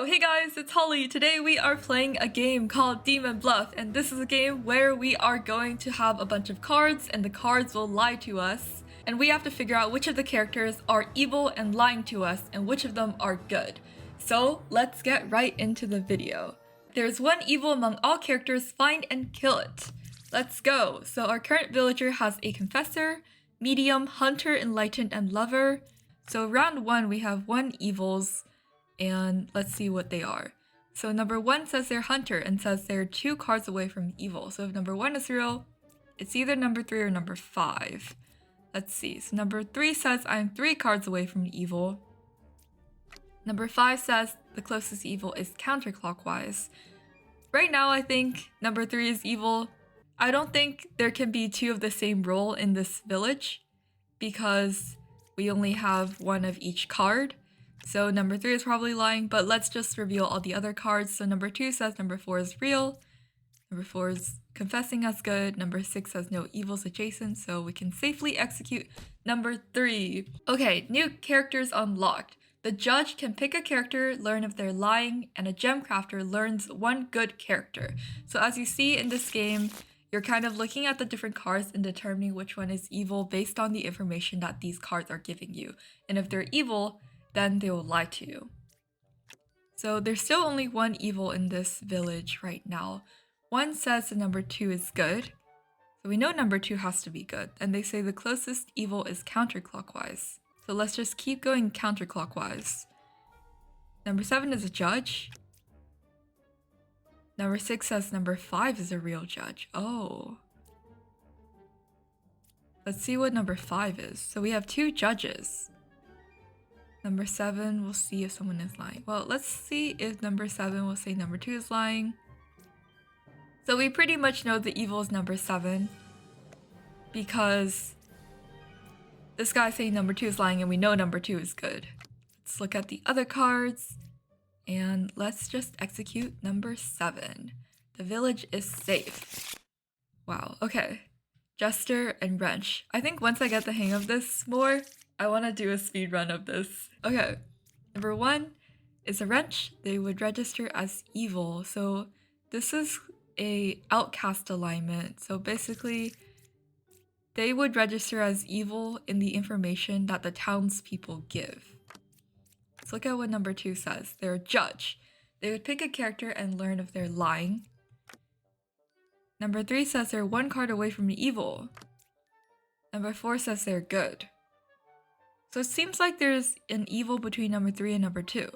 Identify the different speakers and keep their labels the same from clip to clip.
Speaker 1: Yo, hey guys, it's Holly. Today we are playing a game called Demon Bluff, and this is a game where we are going to have a bunch of cards and the cards will lie to us, and we have to figure out which of the characters are evil and lying to us and which of them are good. So let's get right into the video. There's one evil among all characters, find and kill it. Let's go. So our current villager has a confessor, medium, hunter, enlightened, and lover. So round one we have one evils. And let's see what they are. So number one says they're hunter and says they're 2 cards away from evil. So if number 1 is real, it's either number 3 or number 5. Let's see. So number 3 says I'm 3 cards away from evil. Number 5 says the closest evil is counterclockwise. Right now I think number 3 is evil. I don't think there can be 2 of the same role in this village because we only have 1 of each card. So number 3 is probably lying, but let's just reveal all the other cards. So number 2 says number 4 is real. Number 4 is confessing as good. Number 6 says no evils adjacent, so we can safely execute number 3. Okay, new characters unlocked. The judge can pick a character, learn if they're lying, and a gem crafter learns 1 good character. So as you see in this game, you're kind of looking at the different cards and determining which one is evil based on the information that these cards are giving you. And if they're evil, then they will lie to you. So there's still only 1 evil in this village right now. 1 says the number 2 is good. So we know number 2 has to be good. And they say the closest evil is counterclockwise. So let's just keep going counterclockwise. Number 7 is a judge. Number 6 says number 5 is a real judge. Oh. Let's see what number 5 is. So we have 2 judges. Number 7, we'll see if someone is lying. Well, let's see if number 7 will say number 2 is lying. So we pretty much know the evil is number 7 because this guy's saying number 2 is lying and we know number 2 is good. Let's look at the other cards and let's just execute number 7. The village is safe. Wow, okay. Jester and wrench. I think once I get the hang of this more, I want to do a speed run of this. Okay, number 1 is a wrench. They would register as evil. So this is a outcast alignment. So basically, they would register as evil in the information that the townspeople give. Let's look at what number 2 says. They're a judge. They would pick a character and learn if they're lying. Number 3 says they're 1 card away from the evil. Number 4 says they're good. So it seems like there's an evil between number 3 and number 2.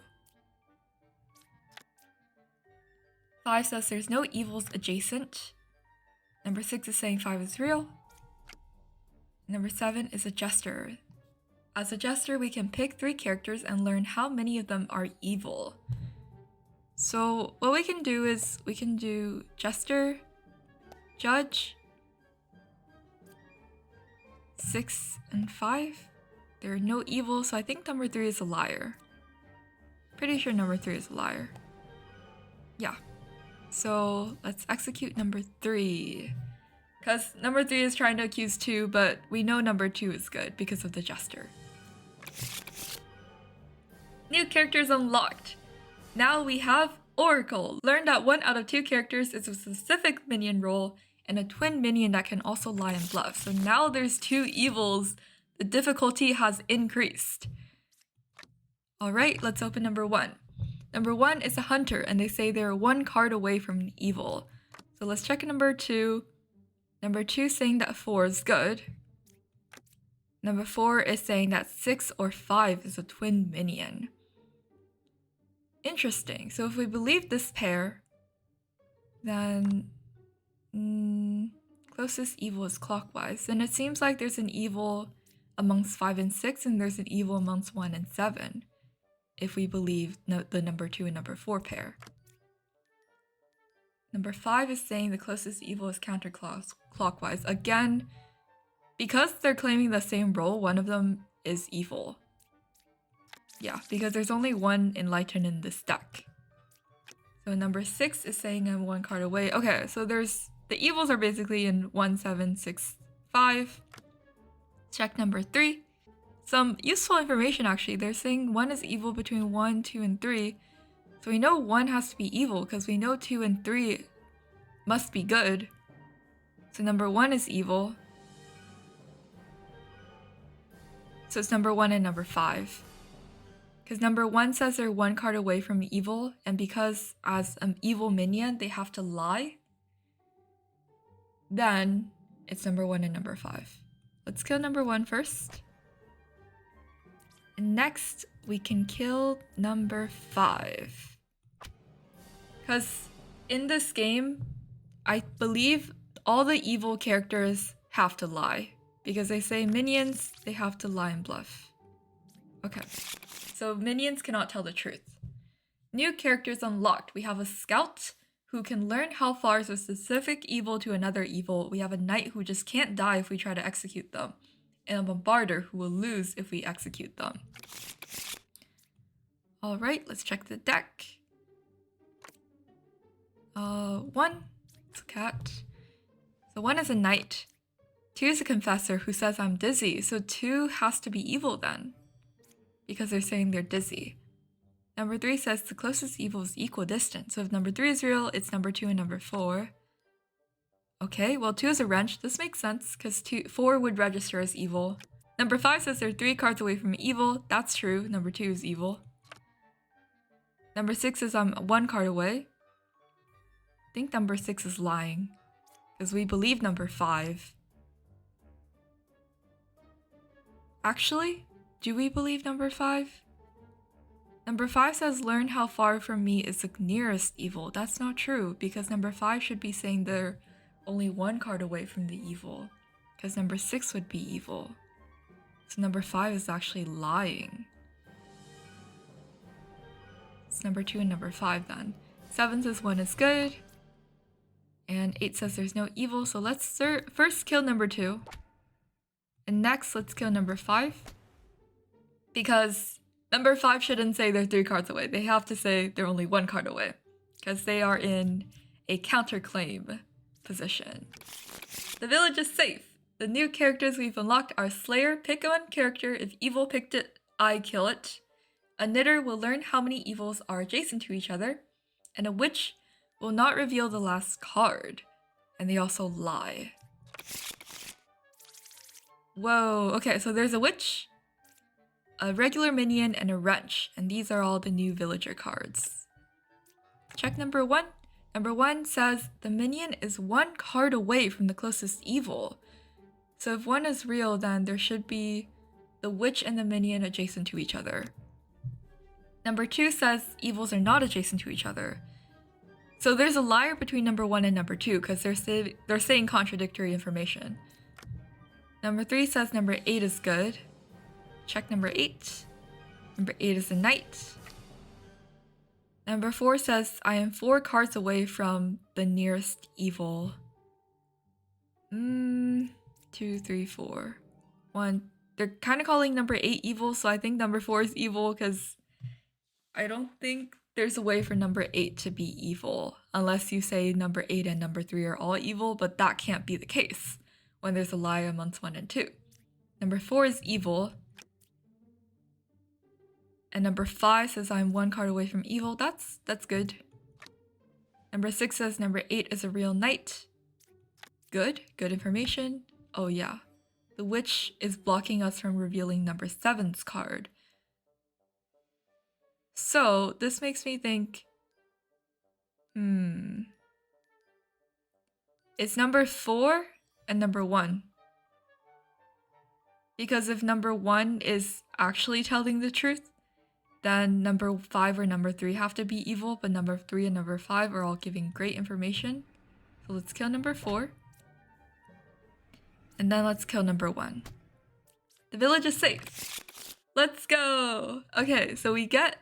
Speaker 1: 5 says there's no evils adjacent. Number 6 is saying 5 is real. Number 7 is a jester. As a jester, we can pick 3 characters and learn how many of them are evil. So what we can do is we can do jester, judge, 6 and 5. There are no evils, so I think number 3 is a liar. Pretty sure number 3 is a liar. Yeah. So let's execute number 3. Because number 3 is trying to accuse 2, but we know number 2 is good because of the jester. New characters unlocked. Now we have Oracle. Learn that 1 out of 2 characters is a specific minion role and a twin minion that can also lie and bluff. So now there's 2 evils. The difficulty has increased. Alright, let's open number 1. Number 1 is a hunter and they say they're 1 card away from evil. So let's check number 2. Number 2 is saying that 4 is good. Number 4 is saying that 6 or 5 is a twin minion. Interesting. So if we believe this pair, then closest evil is clockwise. Then it seems like there's an evil amongst 5 and 6, and there's an evil amongst 1 and 7, if we believe the number 2 and number 4 pair. Number 5 is saying the closest evil is counterclockwise. Again, because they're claiming the same role, one of them is evil. Yeah, because there's only 1 enlightened in this deck. So number 6 is saying I'm 1 card away. Okay, so the evils are basically in 1, 7, 6, 5. Check number 3. Some useful information actually. They're saying 1 is evil between 1, 2, and 3. So we know 1 has to be evil because we know 2 and 3 must be good. So number 1 is evil. So it's number 1 and number 5. Because number 1 says they're 1 card away from evil, and because as an evil minion they have to lie, then it's number 1 and number 5. Let's kill number 1 first. And next, we can kill number 5. Because in this game, I believe all the evil characters have to lie. Because they say minions, they have to lie and bluff. Okay, so minions cannot tell the truth. New characters unlocked. We have a scout who can learn how far is a specific evil to another evil. We have a knight who just can't die if we try to execute them. And a bombarder who will lose if we execute them. Alright, let's check the deck. 1, it's a cat. So 1 is a knight. 2 is a confessor who says I'm dizzy, so 2 has to be evil then. Because they're saying they're dizzy. Number 3 says the closest evil is equidistant, so if number 3 is real, it's number 2 and number 4. Okay, well 2 is a wrench, this makes sense, because 4 would register as evil. Number 5 says they're 3 cards away from evil, that's true, number 2 is evil. Number 6 says I'm 1 card away. I think number 6 is lying, because we believe number 5. Actually, do we believe number 5? Number 5 says learn how far from me is the nearest evil. That's not true, because number 5 should be saying they're only 1 card away from the evil, because number 6 would be evil. So number 5 is actually lying. It's number 2 and number 5 then. 7 says 1 is good. And 8 says there's no evil, so let's first kill number 2. And next, let's kill number 5. Because number 5 shouldn't say they're 3 cards away. They have to say they're only 1 card away. Because they are in a counterclaim position. The village is safe. The new characters we've unlocked are Slayer, pick one character. If evil picked it, I kill it. A knitter will learn how many evils are adjacent to each other. And a witch will not reveal the last card. And they also lie. Whoa, okay, so there's a witch, a regular minion, and a wrench. And these are all the new villager cards. Check number 1. Number 1 says the minion is 1 card away from the closest evil. So if 1 is real, then there should be the witch and the minion adjacent to each other. Number 2 says evils are not adjacent to each other. So there's a liar between number 1 and number 2 because they're saying contradictory information. Number 3 says number 8 is good. Check number 8. Number 8 is a knight. Number 4 says I am 4 cards away from the nearest evil. 2, 3, 4. 1. They're kind of calling number 8 evil, so I think number 4 is evil because I don't think there's a way for number 8 to be evil unless you say number 8 and number 3 are all evil, but that can't be the case when there's a lie amongst 1 and 2. Number 4 is evil. And number 5 says I'm 1 card away from evil. That's good. Number 6 says number 8 is a real knight. Good information. Oh yeah. The witch is blocking us from revealing number 7's card. So this makes me think, it's number 4 and number 1. Because if number 1 is actually telling the truth, then number 5 or number 3 have to be evil, but number 3 and number 5 are all giving great information. So let's kill number 4. And then let's kill number 1. The village is safe. Let's go! Okay, so we get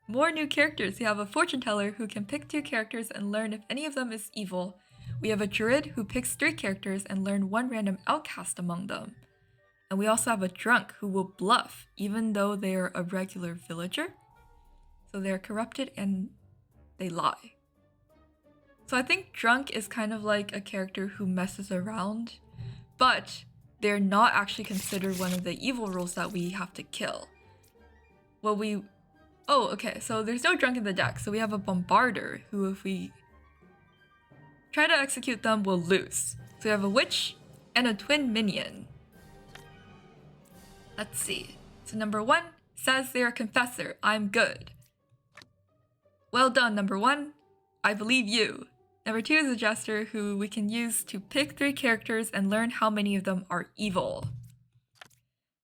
Speaker 1: more new characters. We have a fortune teller who can pick 2 characters and learn if any of them is evil. We have a druid who picks 3 characters and learn 1 random outcast among them. And we also have a drunk who will bluff even though they are a regular villager. So they're corrupted and they lie. So I think drunk is kind of like a character who messes around, but they're not actually considered one of the evil rules that we have to kill. What we Oh, okay, so there's no drunk in the deck, so we have a bombarder who, if we try to execute them, will lose. So we have a witch and a twin minion. Let's see. So number 1 says they're a confessor. I'm good. Well done, number 1. I believe you. Number 2 is a jester who we can use to pick 3 characters and learn how many of them are evil.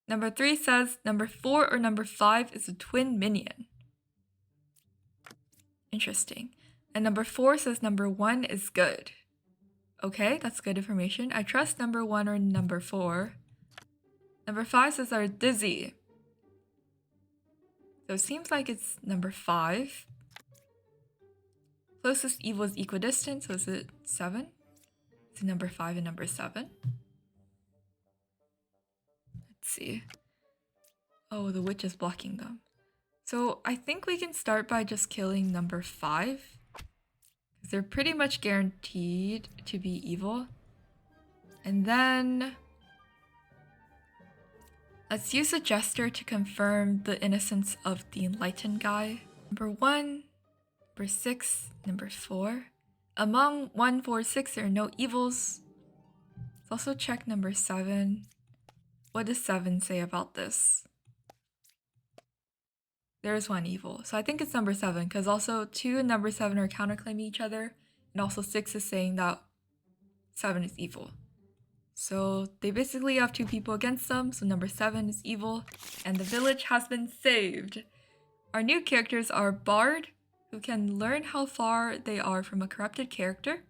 Speaker 1: Number 3 says number 4 or number 5 is a twin minion. Interesting. And number 4 says number 1 is good. Okay, that's good information. I trust number 1 or number 4. Number 5 says are dizzy. So it seems like it's number 5. Closest evil is equidistant, so is it 7? Is it number 5 and number 7? Let's see. Oh, the witch is blocking them. So I think we can start by just killing number 5. Because they're pretty much guaranteed to be evil. And then let's use a jester to confirm the innocence of the enlightened guy. Number 1, number 6, number 4. Among 1, 4, 6, there are no evils. Let's also check number 7. What does 7 say about this? There is 1 evil. So I think it's number 7, because also 2 and number 7 are counterclaiming each other. And also 6 is saying that 7 is evil. So they basically have 2 people against them, so number 7 is evil. And the village has been saved. Our new characters are Bard, who can learn how far they are from a corrupted character,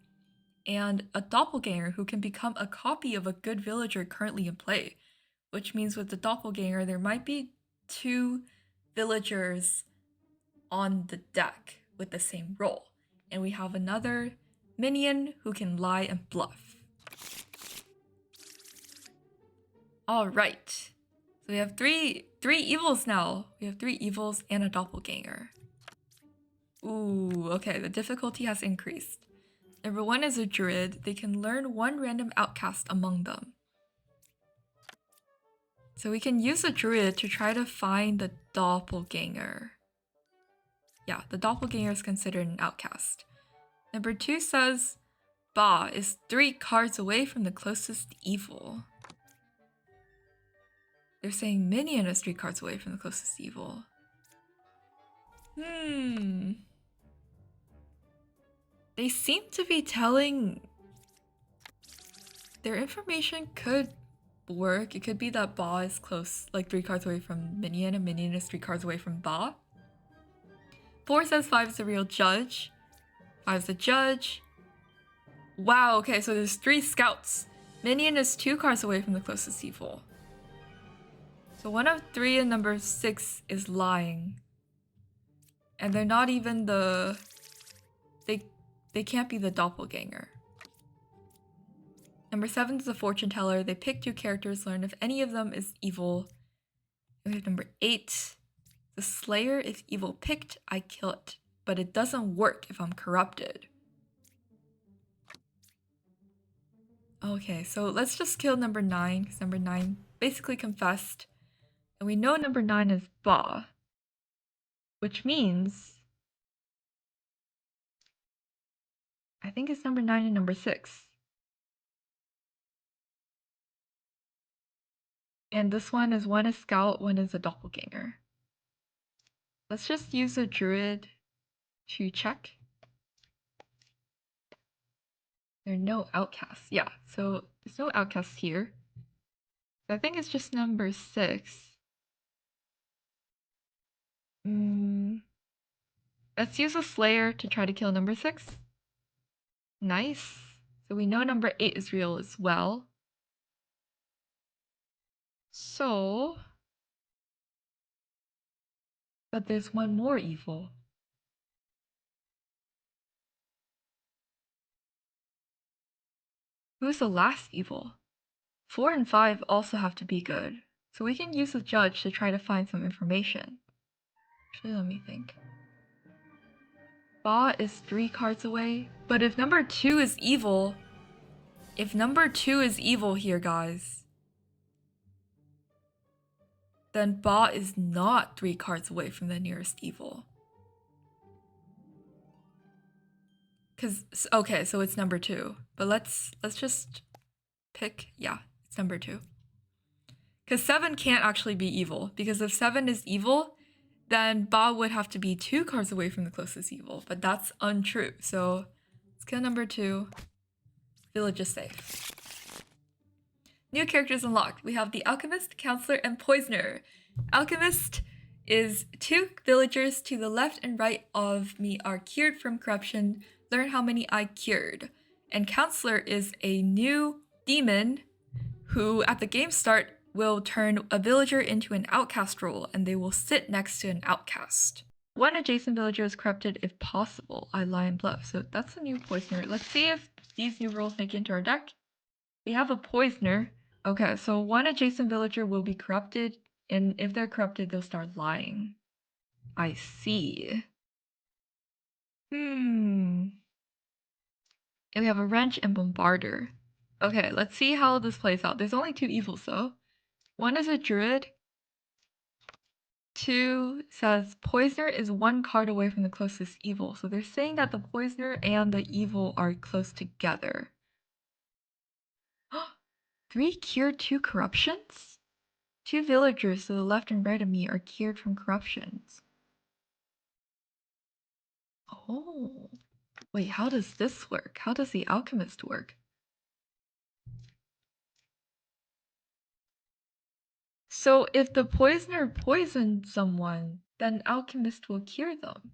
Speaker 1: and a Doppelganger, who can become a copy of a good villager currently in play. Which means with the Doppelganger, there might be 2 villagers on the deck with the same role. And we have another minion who can lie and bluff. Alright. So we have three evils now. We have 3 evils and a Doppelganger. Ooh, okay, the difficulty has increased. Number 1 is a druid. They can learn 1 random outcast among them. So we can use a druid to try to find the Doppelganger. Yeah, the Doppelganger is considered an outcast. Number 2 says Ba is 3 cards away from the closest evil. They're saying minion is 3 cards away from the closest evil. They seem to be telling... Their information could work. It could be that Ba is close, like 3 cards away from minion, and minion is 3 cards away from Ba. 4 says 5 is a real judge. 5 is a judge. Wow, okay, so there's 3 scouts. Minion is 2 cards away from the closest evil. So 1 of 3 and number 6 is lying. And they're not even the... They can't be the Doppelganger. Number 7 is a fortune teller. They pick 2 characters, learn if any of them is evil. And we have number 8. The Slayer is evil picked, I kill it. But it doesn't work if I'm corrupted. Okay, so let's just kill number 9, because number 9 basically confessed. And we know number 9 is Ba. Which means... I think it's number 9 and number 6. And this one is scout, 1 is a doppelganger. Let's just use a druid to check. There are no outcasts. Yeah, so there's no outcasts here. I think it's just number 6. Let's use a Slayer to try to kill number 6. Nice. So we know number 8 is real as well. So... But there's one more evil. Who's the last evil? 4 and 5 also have to be good. So we can use the judge to try to find some information. Actually, let me think. Ba is 3 cards away. But if number 2 is evil... If number 2 is evil here, guys... then Ba is not 3 cards away from the nearest evil. Okay, so it's number 2. But let's just pick, yeah, it's number 2. Because 7 can't actually be evil, because if 7 is evil, then Ba would have to be 2 cards away from the closest evil, but that's untrue. So let's kill number 2. Village is safe. New characters unlocked. We have the Alchemist, Counselor, and Poisoner. Alchemist is 2 villagers to the left and right of me are cured from corruption. Learn how many I cured. And Counselor is a new demon who, at the game start, will turn a villager into an outcast role, and they will sit next to an outcast. 1 adjacent villager is corrupted if possible. I lie and bluff. So that's a new Poisoner. Let's see if these new rules make it into our deck. We have a Poisoner. Okay, so 1 adjacent villager will be corrupted, and if they're corrupted, they'll start lying. I see. And we have a Wrench and Bombarder. Okay, let's see how this plays out. There's only 2 evils though. 1 is a Druid. 2 says Poisoner is 1 card away from the closest evil. So they're saying that the Poisoner and the evil are close together. 3 cured 2 corruptions? 2 villagers to the left and right of me are cured from corruptions. Oh. Wait, how does this work? How does the Alchemist work? So if the Poisoner poisoned someone, then Alchemist will cure them.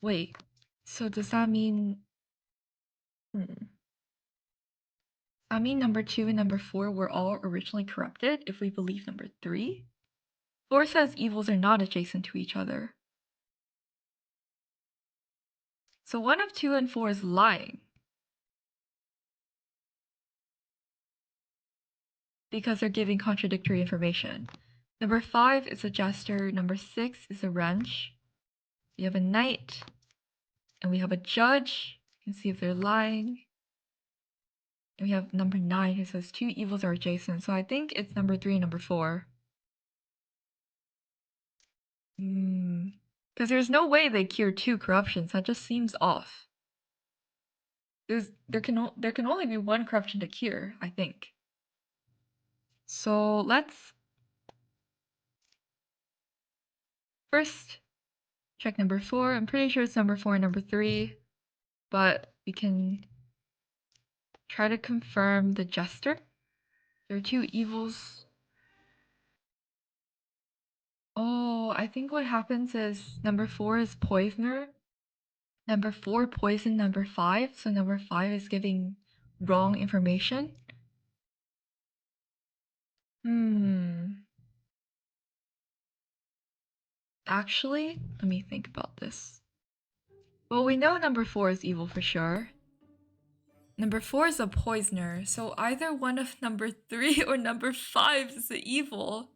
Speaker 1: Wait, so does that mean... I mean number 2 and number 4 were all originally corrupted if we believe number 3? 4 says evils are not adjacent to each other. So 1 of 2 and 4 is lying. Because they're giving contradictory information. Number 5 is a Jester, number 6 is a Wrench. We have a Knight, and we have a Judge. You can see if they're lying. And we have number 9 who says 2 evils are adjacent, so I think it's number 3 and number 4. Because there's no way they cure 2 corruptions, that just seems off. There can only be 1 corruption to cure, I think. So let's first check number 4. I'm pretty sure it's number 4 and number 3, but we can try to confirm the Jester. There are 2 evils. Oh, I think what happens is number 4 is Poisoner. Number 4 poisoned number 5, so number 5 is giving wrong information. Actually, let me think about this. Well, we know number 4 is evil for sure. Number 4 is a Poisoner, so either one of number 3 or number 5 is the evil.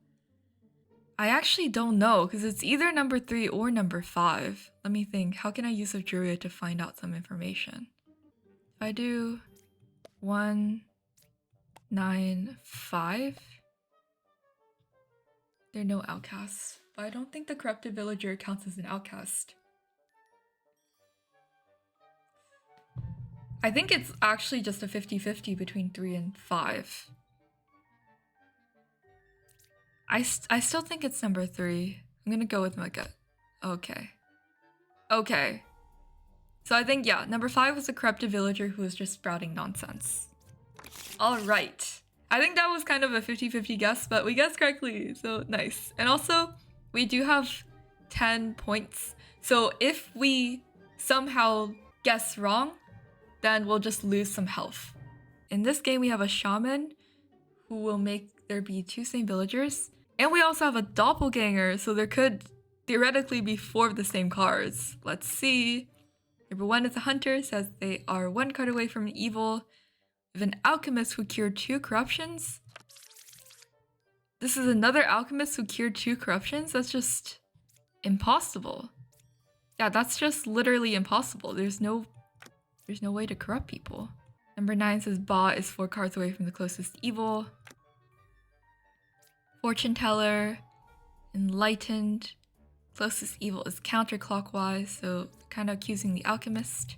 Speaker 1: I actually don't know, because it's either number 3 or number 5. Let me think, how can I use a Druid to find out some information? If I do 1, 9, 5, there are no outcasts, but I don't think the corrupted villager counts as an outcast. I think it's actually just a 50-50 between 3 and 5. I still think it's number 3. I'm gonna go with my gut. Okay. So I think, yeah, number 5 was a corrupted villager who was just sprouting nonsense. Alright. I think that was kind of a 50-50 guess, but we guessed correctly, so nice. And also, we do have 10 points. So if we somehow guess wrong, then we'll just lose some health. In this game, we have a Shaman who will make there be 2 same villagers. And we also have a Doppelganger, so there could theoretically be 4 of the same cards. Let's see. Number 1 is a Hunter, says they are 1 card away from an evil. We have an Alchemist who cured 2 corruptions. This is another Alchemist who cured 2 corruptions? That's just impossible. Yeah, that's just literally impossible. There's no way to corrupt people. Number 9 says Ba is 4 cards away from the closest evil. Fortune teller, enlightened. Closest evil is counterclockwise, so kind of accusing the alchemist.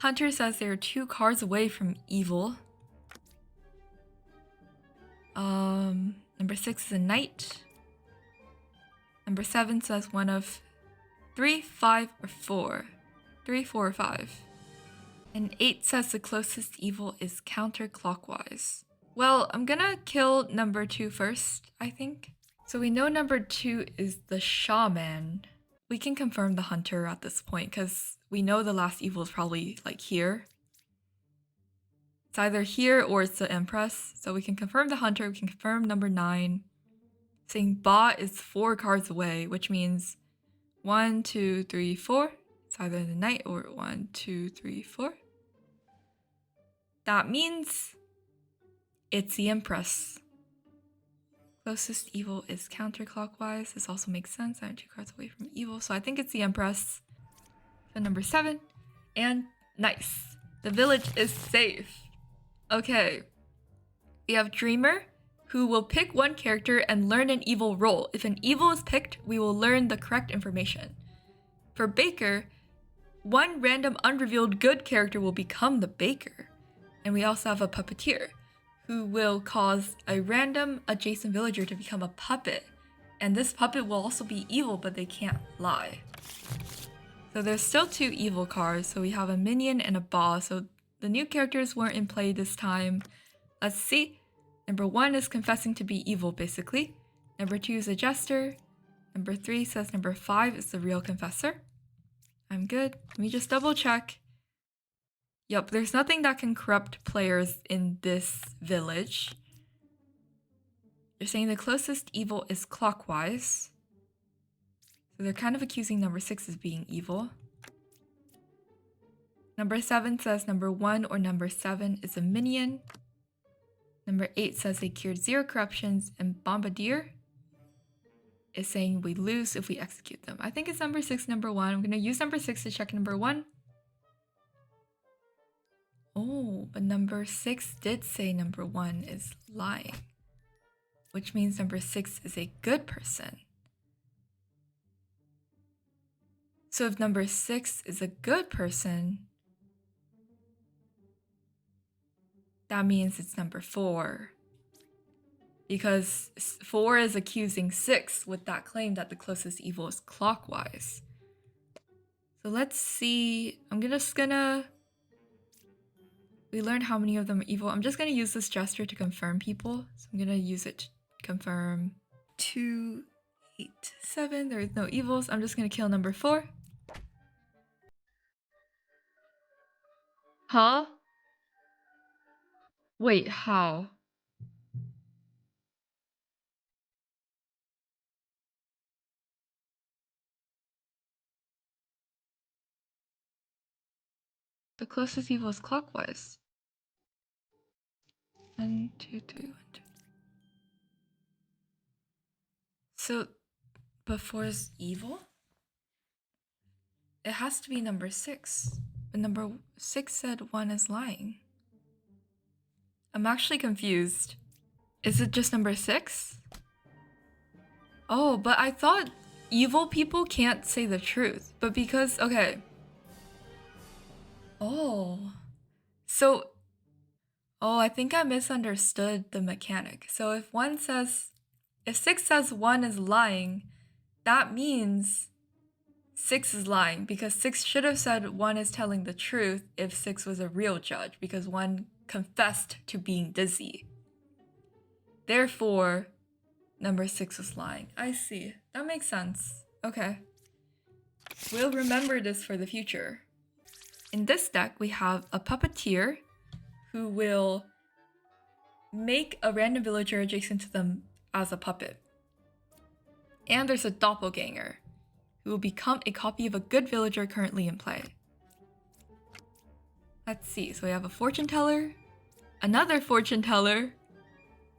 Speaker 1: Hunter says they are 2 cards away from evil. Number 6 is a knight. Number 7 says one of 3, 5, or 4. 3, 4, or 5. And 8 says the closest evil is counterclockwise. Well, I'm gonna kill number 2 first, I think. So we know number 2 is the Shaman. We can confirm the Hunter at this point because we know the last evil is probably like here. It's either here or it's the Empress. So we can confirm the Hunter, we can confirm number 9. Saying bot is 4 cards away, which means 1, 2, 3, 4. It's either the Knight or 1, 2, 3, 4. That means it's the Empress. Closest evil is counterclockwise. This also makes sense. I'm 2 cards away from evil, so I think it's the Empress. So number 7. And nice. The village is safe. Okay. We have Dreamer, who will pick one character and learn an evil role. If an evil is picked, we will learn the correct information. For Baker, one random unrevealed good character will become the Baker. And we also have a Puppeteer, who will cause a random adjacent villager to become a puppet. And this puppet will also be evil, but they can't lie. So there's still 2 evil cards. So we have a minion and a boss. So the new characters weren't in play this time. Let's see. Number 1 is confessing to be evil, basically. Number 2 is a jester. Number 3 says number 5 is the real confessor. I'm good. Let me just double check. Yup, there's nothing that can corrupt players in this village. They're saying the closest evil is clockwise. So they're kind of accusing number 6 as being evil. Number 7 says number 1 or number 7 is a minion. Number 8 says they cured 0 corruptions, and Bombardier is saying we lose if we execute them. I think it's number 6, number 1. I'm going to use number 6 to check number 1. Oh, but number 6 did say number 1 is lying, which means number 6 is a good person. So if number 6 is a good person, that means it's number 4. Because 4 is accusing 6 with that claim that the closest evil is clockwise. So let's see. We learned how many of them are evil. I'm just gonna use this gesture to confirm people. So I'm gonna use it to confirm 2, 8, 7. There is no evils. I'm just gonna kill number 4. Huh? Wait, how? The closest evil is clockwise. 1, 2, 3, 1, 2. So, before is evil? It has to be number 6. But number 6 said 1 is lying. I'm actually confused. Is it just number 6? Oh, but I thought evil people can't say the truth. But because, okay. Oh. So, I think I misunderstood the mechanic. So if 6 says 1 is lying, that means 6 is lying, because 6 should have said 1 is telling the truth if 6 was a real judge, because 1 confessed to being dizzy. Therefore, number 6 was lying. I see. That makes sense. Okay. We'll remember this for the future. In this deck, we have a Puppeteer who will make a random villager adjacent to them as a puppet. And there's a Doppelganger who will become a copy of a good villager currently in play. Let's see. So we have a fortune teller, another fortune teller.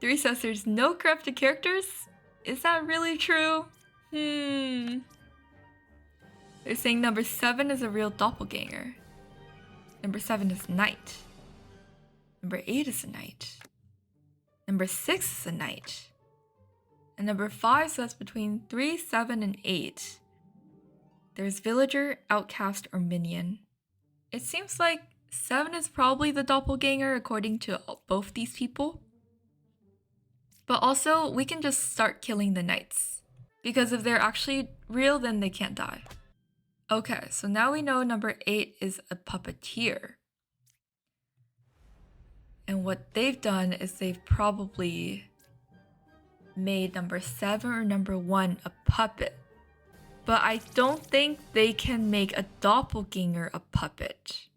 Speaker 1: 3 says there's no corrupted characters. Is that really true? They're saying number 7 is a real Doppelganger. Number 7 is knight. Number 8 is a knight. Number 6 is a knight. And number 5 says between 3, 7, and 8. There's villager, outcast, or minion. It seems like 7 is probably the doppelganger according to both these people. But also, we can just start killing the knights. Because if they're actually real, then they can't die. Okay, so now we know number 8 is a puppeteer. And what they've done is they've probably made number 7 or number 1 a puppet. But I don't think they can make a doppelganger a puppet.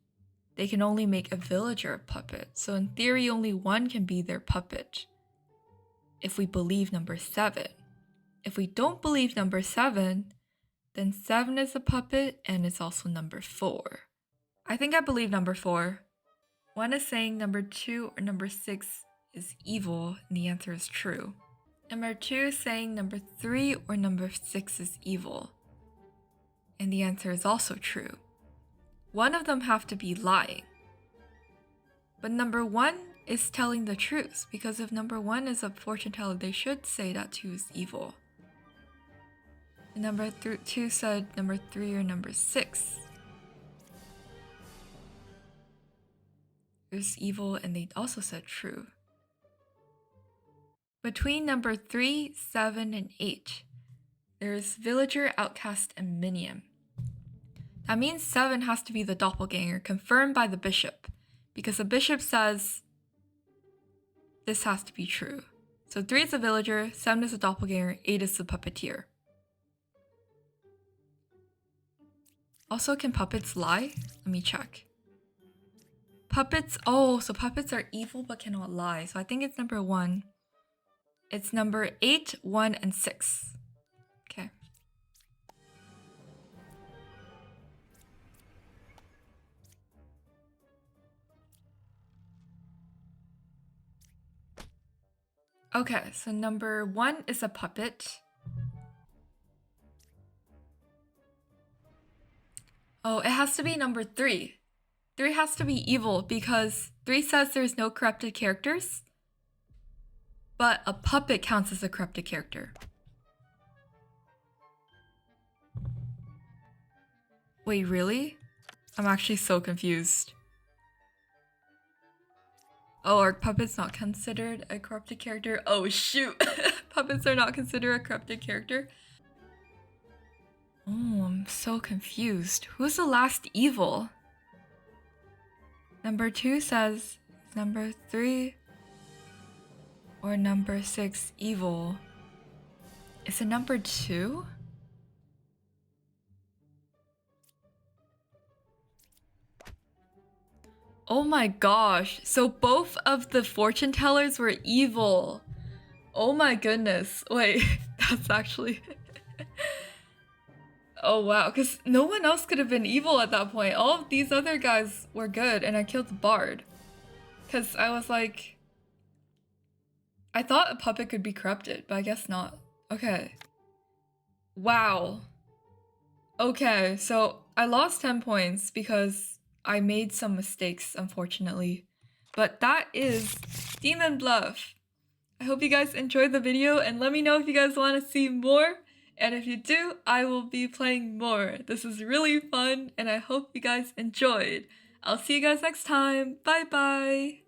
Speaker 1: They can only make a villager a puppet. So in theory, only one can be their puppet. If we believe number 7. If we don't believe number 7, then 7 is a puppet and it's also number 4. I think I believe number 4. One is saying number 2 or number 6 is evil, and the answer is true. Number 2 is saying number 3 or number 6 is evil, and the answer is also true. One of them have to be lying. But number 1 is telling the truth, because if number 1 is a fortune teller, they should say that 2 is evil. And number 2 said number 3 or number 6 is evil, and they also said true. Between number 3, 7, and 8, there's villager, outcast, and minion. That means 7 has to be the doppelganger, confirmed by the bishop, because the bishop says this has to be true. So 3 is a villager, 7 is a doppelganger, 8 is the puppeteer. Also, can puppets lie? Let me check. Puppets, oh, so puppets are evil but cannot lie. So I think it's number 1. It's number 8, 1, and 6. Okay. Okay, so number 1 is a puppet. Oh, it has to be number 3. 3 has to be evil because 3 says there's no corrupted characters, but a puppet counts as a corrupted character. Wait, really? I'm actually so confused. Oh, are puppets not considered a corrupted character? Oh shoot! Puppets are not considered a corrupted character? Oh, I'm so confused. Who's the last evil? Number 2 says number 3 or number 6 evil. Is it number 2? Oh my gosh. So both of the fortune tellers were evil. Oh my goodness. Wait, that's actually... Oh wow, because no one else could have been evil at that point. All of these other guys were good, and I killed the bard. Because I was like... I thought a puppet could be corrupted, but I guess not. Okay. Wow. Okay, so I lost 10 points because I made some mistakes, unfortunately. But that is Demon Bluff. I hope you guys enjoyed the video, and let me know if you guys want to see more. And if you do, I will be playing more. This is really fun, and I hope you guys enjoyed. I'll see you guys next time. Bye bye!